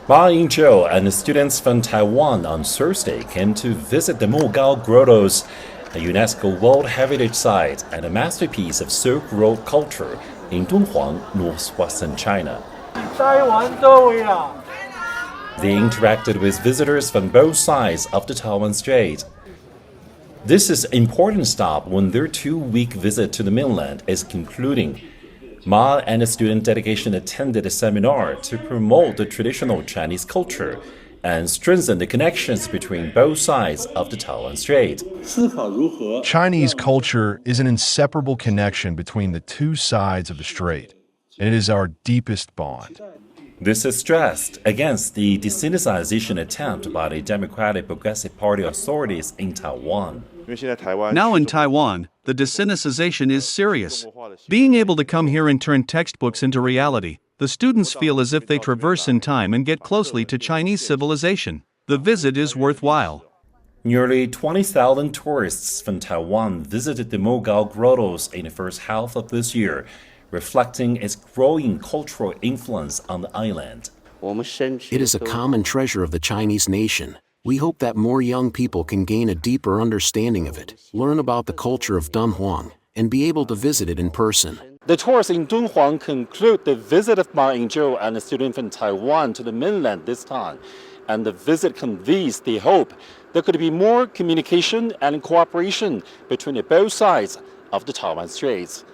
Ying-jeou and the students from Taiwan on Thursday came to visit the Mogao Grottoes, a UNESCO World Heritage Site and a masterpiece of Silk Road culture in Dunhuang, northwestern China. They interacted with visitors from both sides of the Taiwan Strait. This is an important stop when their 2-week visit to the mainland is concluding. Ma and the student delegation attended a seminar to promote the traditional Chinese culture and strengthen the connections between both sides of the Taiwan Strait. Chinese culture is an inseparable connection between the two sides of the strait, and it is our deepest bond. This is stressed against the desinization attempt by the Democratic Progressive Party authorities in Taiwan. Now in Taiwan, the desinization is serious. Being able to come here and turn textbooks into reality, the students feel as if they traverse in time and get closely to Chinese civilization. The visit is worthwhile. Nearly 20,000 tourists from Taiwan visited the Mogao Grottoes in the first half of this year, reflecting its growing cultural influence on the island. It is a common treasure of the Chinese nation. We hope that more young people can gain a deeper understanding of it, learn about the culture of Dunhuang, and be able to visit it in person. The tours in Dunhuang conclude the visit of Ma Ying-jeou and a student from Taiwan to the mainland this time. And the visit conveys the hope there could be more communication and cooperation between the both sides of the Taiwan Straits.